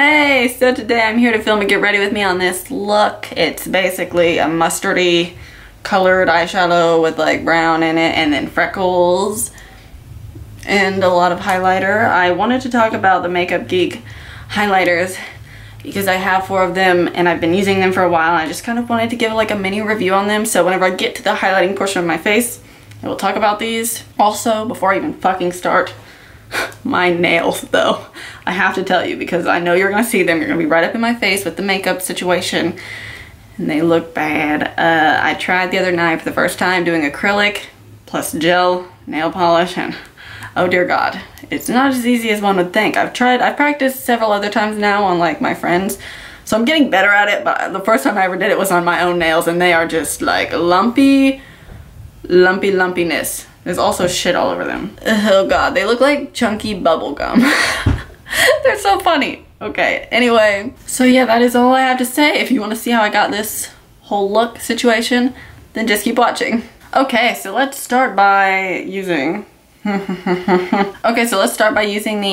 Hey, so today I'm here to film and get ready with me on this look. It's basically a mustardy colored eyeshadow with like brown in it and then freckles and a lot of highlighter. I wanted to talk about the Makeup Geek highlighters because I have 4 of them and I've been using them for a while. I just kind of wanted to give like a mini review on them, so whenever I get to the highlighting portion of my face, I will talk about these. Also, before I even fucking start, my nails though, I have to tell you because I know you're gonna see them. You're gonna be right up in my face with the makeup situation and they look bad. I tried the other night for the first time doing acrylic plus gel nail polish and oh dear God, it's not as easy as one would think. I've practiced several other times now on like my friends, so I'm getting better at it, but the first time I ever did it was on my own nails and they are just like lumpiness. There's also shit all over them. Oh God, they look like chunky bubble gum. They're so funny. Okay, anyway, so yeah, that is all I have to say. If you want to see how I got this whole look situation, then just keep watching. Okay, so let's start by using the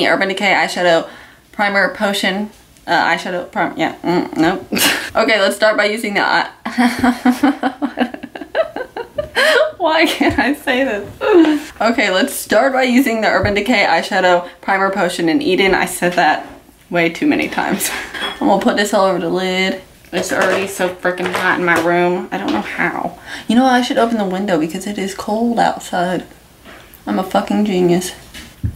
Urban Decay Eyeshadow Primer Potion eyeshadow primer. Yeah, nope. Okay, let's start by using the Why can't I say this? Okay, let's start by using the Urban Decay Eyeshadow Primer Potion in Eden. I said that way too many times. I'm gonna put this all over the lid. It's already so freaking hot in my room. I don't know how. You know, I should open the window because it is cold outside. I'm a fucking genius.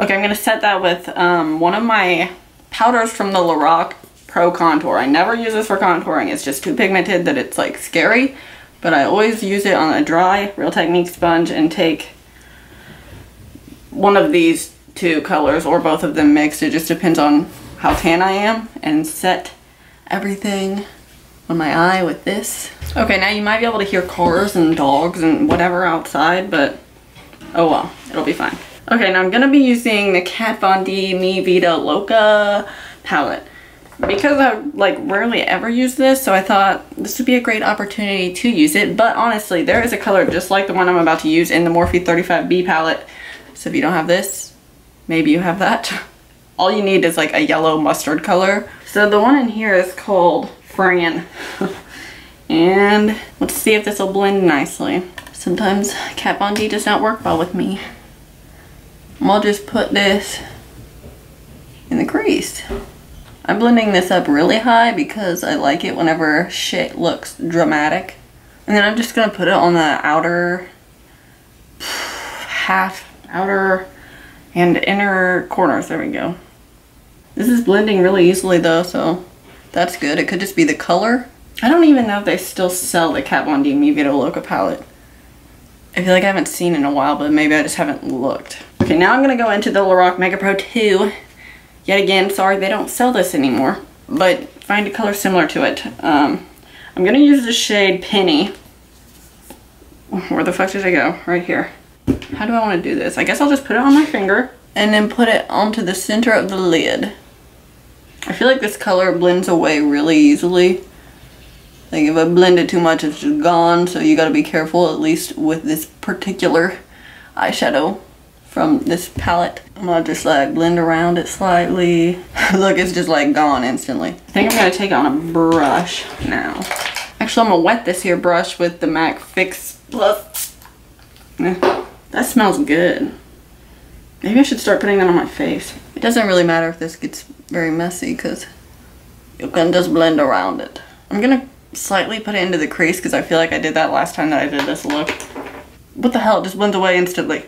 Okay, I'm gonna set that with one of my powders from the Lorac Pro Contour. I never use this for contouring. It's just too pigmented that it's like scary. But I always use it on a dry Real Technique sponge and take one of these 2 colors or both of them mixed. It just depends on how tan I am, and set everything on my eye with this. Okay, now you might be able to hear cars and dogs and whatever outside, but oh well, it'll be fine. Okay, now I'm gonna be using the Kat Von D Mi Vida Loca palette. Because I like rarely ever use this, so I thought this would be a great opportunity to use it. But honestly, there is a color just like the one I'm about to use in the Morphe 35B palette. So if you don't have this, maybe you have that. All you need is like a yellow mustard color. So the one in here is called Fran. And let's see if this will blend nicely. Sometimes Kat Von D does not work well with me. I'll just put this in the crease. I'm blending this up really high because I like it whenever shit looks dramatic. And then I'm just gonna put it on the outer outer and inner corners. There we go. This is blending really easily though, so that's good. It could just be the color. I don't even know if they still sell the Kat Von D Mi Vida Loca palette. I feel like I haven't seen it in a while, but maybe I just haven't looked. Okay, now I'm gonna go into the Lorac Mega Pro 2. Yet again, sorry they don't sell this anymore, but find a color similar to it. I'm gonna use the shade Penny. Where the fuck did I go? Right here. How do I want to do this? I guess I'll just put it on my finger and then put it onto the center of the lid. I feel like this color blends away really easily. Like if I blend it too much, it's just gone, so you gotta be careful, at least with this particular eyeshadow from this palette. I'm gonna just like blend around it slightly. Look, it's just like gone instantly. I think I'm gonna take it on a brush now. Actually, I'm gonna wet this here brush with the MAC Fix Plus. That smells good. Maybe I should start putting that on my face. It doesn't really matter if this gets very messy because you can just blend around it. I'm gonna slightly put it into the crease because I feel like I did that last time that I did this look. What the hell, it just blends away instantly.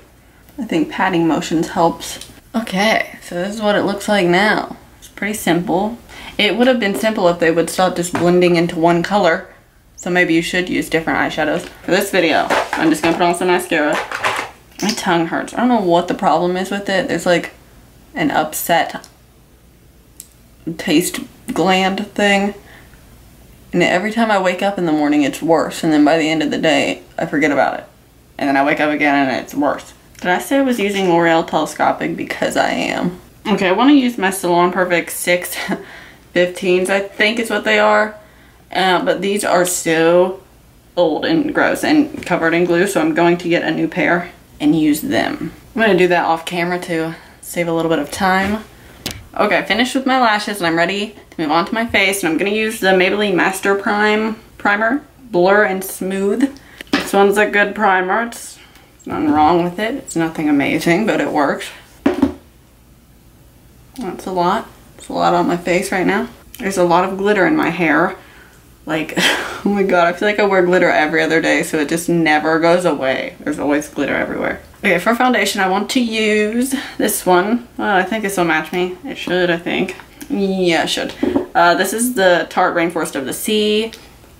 I think patting motions helps. Okay, so this is what it looks like now. It's pretty simple. It would have been simple if they would stop just blending into one color. So maybe you should use different eyeshadows. For this video, I'm just gonna put on some mascara. My tongue hurts. I don't know what the problem is with it. There's like an upset taste gland thing. And every time I wake up in the morning, it's worse. And then by the end of the day, I forget about it. And then I wake up again and it's worse. Did I say I was using L'Oreal Telescopic? Because I am. Okay, I want to use my Salon Perfect 615s, I think is what they are. But these are so old and gross and covered in glue, so I'm going to get a new pair and use them. I'm going to do that off camera to save a little bit of time. Okay, I finished with my lashes and I'm ready to move on to my face. And I'm gonna use the Maybelline Master Primer, Blur and Smooth. This one's a good primer. There's nothing wrong with it. It's nothing amazing, but it works. That's a lot. It's a lot on my face right now. There's a lot of glitter in my hair. Like, oh my god, I feel like I wear glitter every other day, so it just never goes away. There's always glitter everywhere. Okay, for foundation, I want to use this one. Well, I think this will match me. It should, I think. Yeah, it should. This is the Tarte Rainforest of the Sea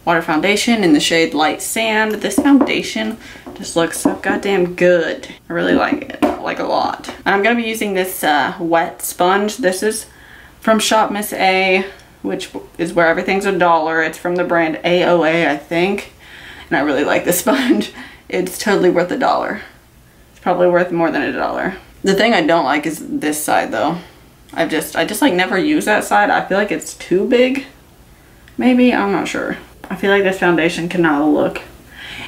Water Foundation in the shade Light Sand. This foundation just looks so goddamn good. I really like it, like a lot. And I'm gonna be using this wet sponge. This is from Shop Miss A, which is where everything's $1. It's from the brand AOA, I think. And I really like this sponge. It's totally worth $1. It's probably worth more than $1. The thing I don't like is this side though. I just like never use that side. I feel like it's too big. Maybe, I'm not sure. I feel like this foundation cannot look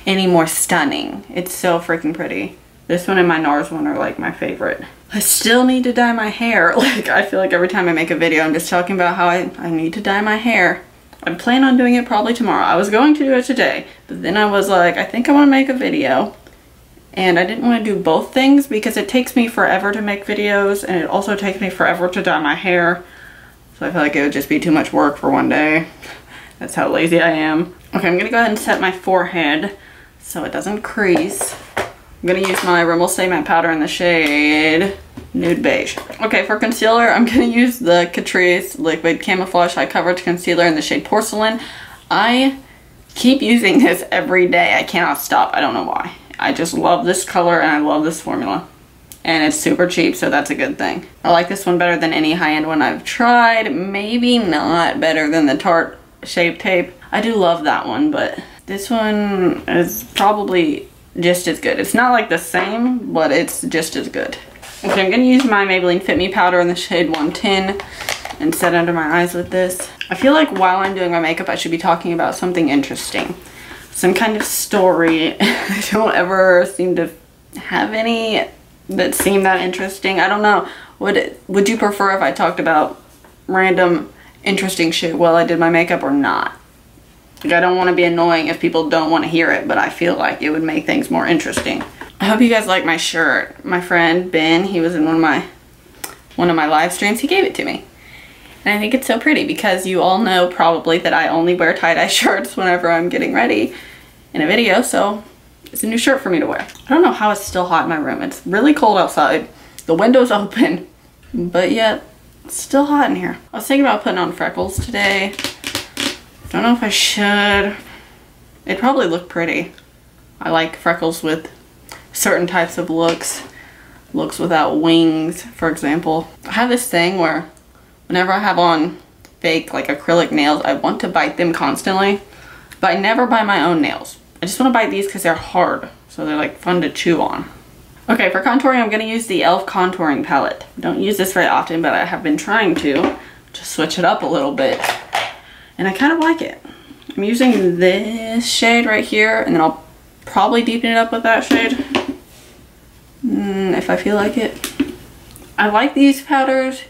any more stunning. It's so freaking pretty. This one and my NARS one are like my favorite. I still need to dye my hair. Like, I feel like every time I make a video, I'm just talking about how I need to dye my hair. I plan on doing it probably tomorrow. I was going to do it today, but then I was like, I think I want to make a video. And I didn't want to do both things because it takes me forever to make videos and it also takes me forever to dye my hair. So I feel like it would just be too much work for one day. That's how lazy I am. Okay, I'm gonna go ahead and set my forehead so it doesn't crease. I'm gonna use my Rimmel Stay Matte Powder in the shade Nude Beige. Okay, for concealer, I'm gonna use the Catrice Liquid Camouflage High Coverage Concealer in the shade Porcelain. I keep using this every day. I cannot stop. I don't know why. I just love this color and I love this formula. And it's super cheap, so that's a good thing. I like this one better than any high-end one I've tried. Maybe not better than the Tarte Shape Tape. I do love that one, but this one is probably just as good. It's not like the same, but it's just as good. Okay, I'm gonna use my Maybelline Fit Me powder in the shade 110 and set under my eyes with this. I feel like while I'm doing my makeup, I should be talking about something interesting. Some kind of story. I don't ever seem to have any that seem that interesting. I don't know. Would you prefer if I talked about random interesting shit while I did my makeup or not? Like, I don't want to be annoying if people don't want to hear it, but I feel like it would make things more interesting. I hope you guys like my shirt. My friend Ben, he was in one of my live streams. He gave it to me. And I think it's so pretty because you all know probably that I only wear tie-dye shirts whenever I'm getting ready in a video, so it's a new shirt for me to wear. I don't know how it's still hot in my room. It's really cold outside. The window's open, but yet it's still hot in here. I was thinking about putting on freckles today. Don't know if I should. It'd probably look pretty. I like freckles with certain types of looks. Looks without wings, for example. I have this thing where whenever I have on fake like acrylic nails, I want to bite them constantly, but I never bite my own nails. I just want to bite these because they're hard, so they're like fun to chew on. Okay, for contouring, I'm going to use the e.l.f. contouring palette. I don't use this very often, but I have been trying to just switch it up a little bit. And I kind of like it. I'm using this shade right here, and then I'll probably deepen it up with that shade. If I feel like it. I like these powders.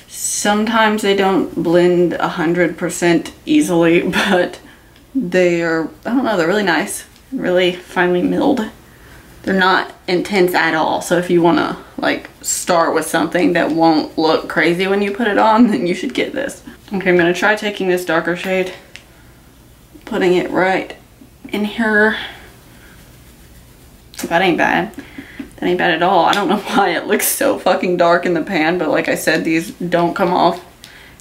Sometimes they don't blend 100% easily, but they are, I don't know, they're really nice. Really finely milled. They're not intense at all, so if you want to like start with something that won't look crazy when you put it on, then you should get this. Okay, I'm going to try taking this darker shade, putting it right in here. That ain't bad. That ain't bad at all. I don't know why it looks so fucking dark in the pan, but like I said, these don't come off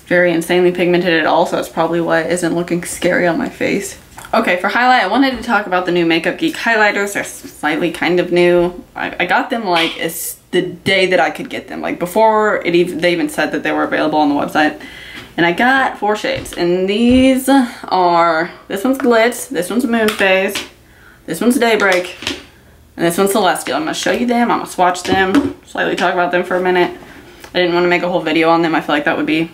very insanely pigmented at all, so that's probably why it isn't looking scary on my face. Okay, for highlight, I wanted to talk about the new Makeup Geek highlighters. They're slightly kind of new. I got them like it's the day that I could get them. Like before they even said that they were available on the website. And I got 4 shades. And these are, this one's Glitz, this one's Moon Phase, this one's Daybreak, and this one's Celestial. I'm going to show you them, I'm going to swatch them, slightly talk about them for a minute. I didn't want to make a whole video on them. I feel like that would be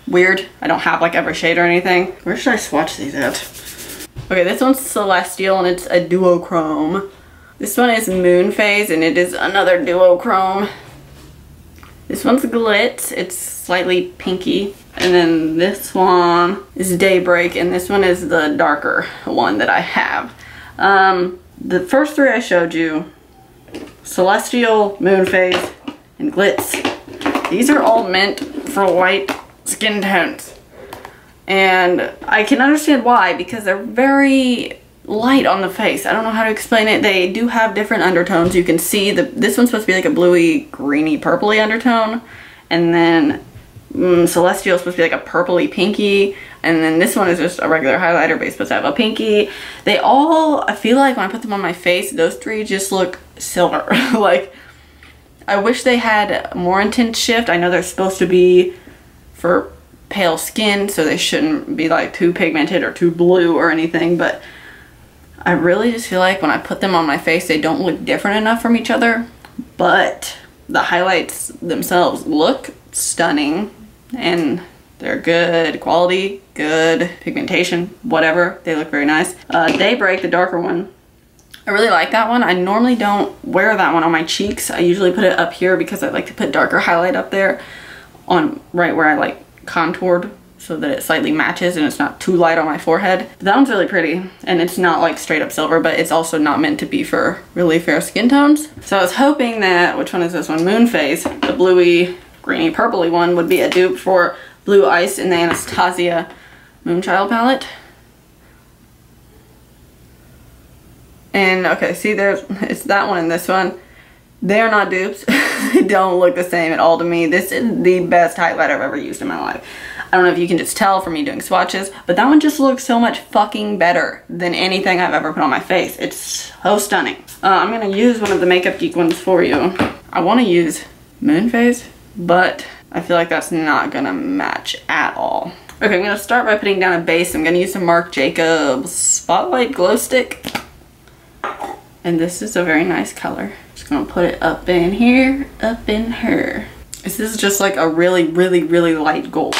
weird. I don't have like every shade or anything. Where should I swatch these at? Okay, this one's Celestial and it's a duochrome. This one is Moon Phase and it is another duochrome. This one's Glitz. It's slightly pinky. And then this one is Daybreak, and this one is the darker one that I have. The first three I showed you, Celestial, Moonphase, and Glitz. These are all meant for white skin tones. And I can understand why, because they're very light on the face. I don't know how to explain it. They do have different undertones. You can see this one's supposed to be like a bluey, greeny, purpley undertone. And then Celestial is supposed to be like a purpley pinky. And then this one is just a regular highlighter, but it's supposed to have a pinky. They all, I feel like when I put them on my face, those three just look silver. Like, I wish they had more intense shift. I know they're supposed to be for pale skin, so they shouldn't be like too pigmented or too blue or anything, but I really just feel like when I put them on my face, they don't look different enough from each other. But the highlights themselves look stunning, and they're good quality, good pigmentation, whatever. They look very nice. Daybreak, the darker one, I really like that one. I normally don't wear that one on my cheeks. I usually put it up here because I like to put darker highlight up there on right where I like contoured, so that it slightly matches and it's not too light on my forehead. But that one's really pretty, and it's not like straight up silver, but it's also not meant to be for really fair skin tones. So I was hoping that, which one is this one? Moonphase, the bluey, greeny, purpley one, would be a dupe for Blue Ice in the Anastasia Moonchild palette. And okay, see, it's that one and this one. They are not dupes. They don't look the same at all to me. This is the best highlighter I've ever used in my life. I don't know if you can just tell from me doing swatches, but that one just looks so much fucking better than anything I've ever put on my face. It's so stunning. I'm gonna use one of the Makeup Geek ones for you. I wanna use Moonphase, but I feel like that's not gonna match at all. Okay, I'm gonna start by putting down a base. I'm gonna use some Marc Jacobs Spotlight Glow Stick. And this is a very nice color. Just gonna put it up in here, up in her. This is just like a really, really, really light gold.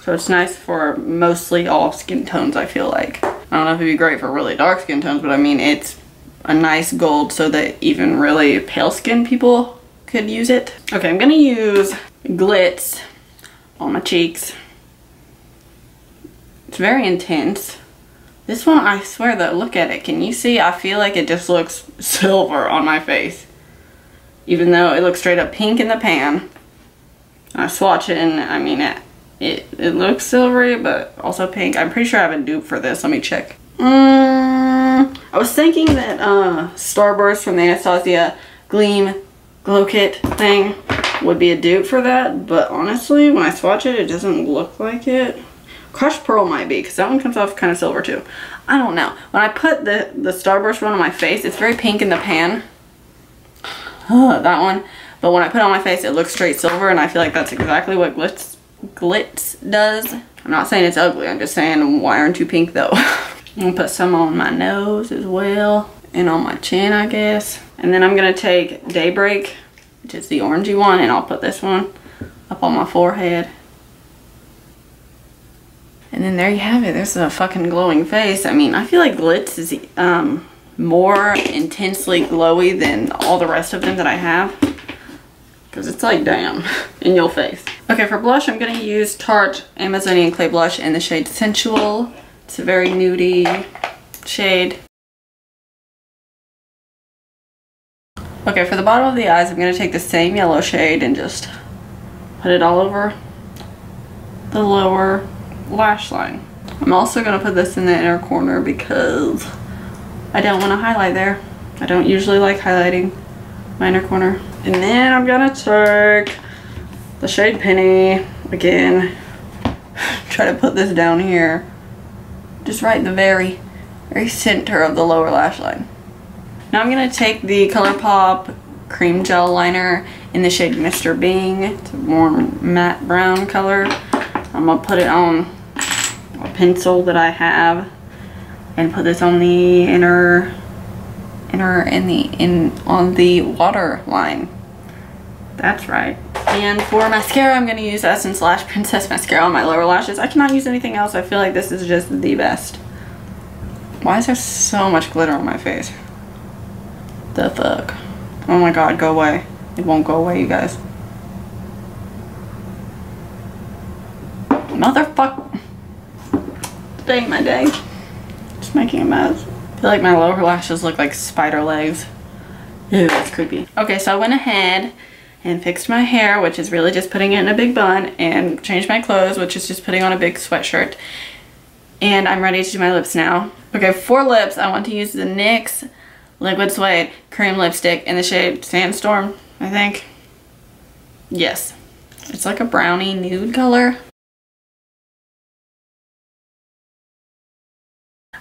So it's nice for mostly all skin tones, I feel like. I don't know if it'd be great for really dark skin tones, but I mean, it's a nice gold so that even really pale skin people could use it. Okay, I'm gonna use Glitz on my cheeks. It's very intense. This one, I swear though, look at it. Can you see? I feel like it just looks silver on my face. Even though it looks straight up pink in the pan. I swatch it and I mean, it looks silvery, but also pink. I'm pretty sure I have a dupe for this. Let me check. I was thinking that Starburst from the Anastasia Gleam Glow Kit thing would be a dupe for that, but honestly, when I swatch it, it doesn't look like it. Crushed Pearl might be, because that one comes off kind of silver too. I don't know. When I put the Starburst one on my face, it's very pink in the pan. That one. But when I put it on my face, it looks straight silver, and I feel like that's exactly what Glitz does. I'm not saying it's ugly. I'm just saying, why aren't you pink though? I'm going to put some on my nose as well, and on my chin, I guess. And then I'm going to take Daybreak, which is the orangey one, and I'll put this one up on my forehead. And then there you have it. There's a fucking glowing face. I mean, I feel like Glitz is more intensely glowy than all the rest of them that I have. Because it's like, damn, in your face. Okay, for blush, I'm going to use Tarte Amazonian Clay Blush in the shade Sensual. It's a very nudie shade. Okay, for the bottom of the eyes, I'm going to take the same yellow shade and just put it all over the lower lash line. I'm also going to put this in the inner corner because I don't want to highlight there. I don't usually like highlighting my inner corner. And then I'm going to take the shade Penny again. Try to put this down here. Just right in the very center of the lower lash line. Now I'm going to take the Colourpop Creme Gel Liner in the shade Mr. Bing. It's a warm matte brown color. I'm going to put it on a pencil that I have and put this on the on the water line. That's right. And for mascara, I'm going to use Essence Lash Princess Mascara on my lower lashes. I cannot use anything else. I feel like this is just the best. Why is there so much glitter on my face? The fuck? Oh my god, go away. It won't go away, you guys. Motherfucker. Today my day. Just making a mess. I feel like my lower lashes look like spider legs. Ew, that's creepy. Okay, so I went ahead and fixed my hair, which is really just putting it in a big bun, and changed my clothes, which is just putting on a big sweatshirt. And I'm ready to do my lips now. Okay, for lips, I want to use the NYX Liquid Suede Cream Lipstick in the shade Sandstorm, I think. Yes. It's like a brownie nude color.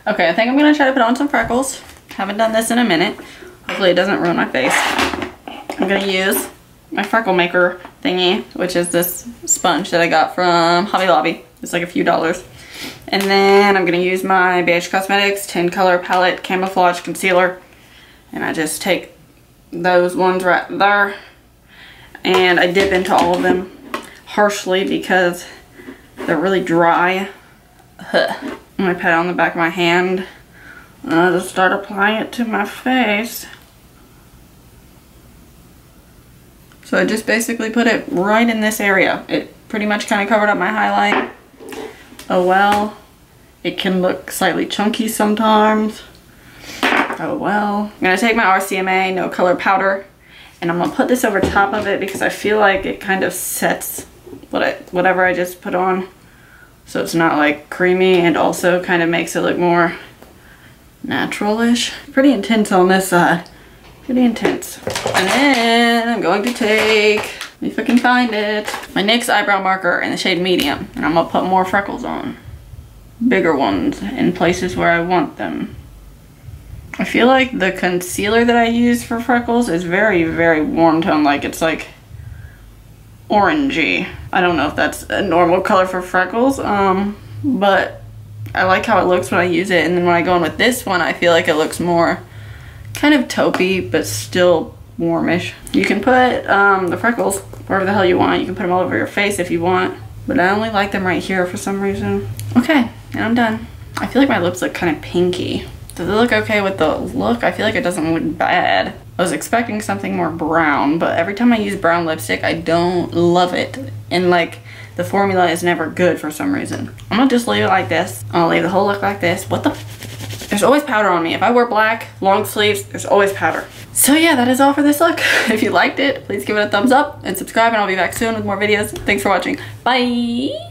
Okay, I think I'm gonna try to put on some freckles. Haven't done this in a minute. Hopefully it doesn't ruin my face. I'm gonna use my freckle maker thingy, which is this sponge that I got from Hobby Lobby. It's like a few dollars. And then I'm gonna use my Beige Cosmetics 10 color palette camouflage concealer. And I just take those ones right there. And I dip into all of them harshly because they're really dry. I'm gonna pat it on the back of my hand. I'll just start applying it to my face. So I just basically put it right in this area. It pretty much kind of covered up my highlight. Oh well. It can look slightly chunky sometimes. Oh well. I'm gonna take my RCMA No Color Powder and I'm gonna put this over top of it because I feel like it kind of sets whatever I just put on. So it's not like creamy, and also kind of makes it look more natural-ish. Pretty intense on this side. Pretty intense. And then I'm going to take, let me if I can find it, my NYX eyebrow marker in the shade medium. And I'm gonna put more freckles on. Bigger ones in places where I want them. I feel like the concealer that I use for freckles is very, very warm tone. Like it's like orangey. I don't know if that's a normal color for freckles, but I like how it looks when I use it. And then when I go in with this one, I feel like it looks more kind of taupey, but still warmish. You can put the freckles wherever the hell you want. You can put them all over your face if you want, but I only like them right here for some reason. Okay, and I'm done. I feel like my lips look kind of pinky. Does it look okay with the look? I feel like it doesn't look bad. I was expecting something more brown, but every time I use brown lipstick, I don't love it. And like, the formula is never good for some reason. I'm gonna just leave it like this. I'll leave the whole look like this. What the? There's always powder on me. If I wear black, long sleeves, there's always powder. So yeah, that is all for this look. If you liked it, please give it a thumbs up and subscribe, and I'll be back soon with more videos. Thanks for watching. Bye!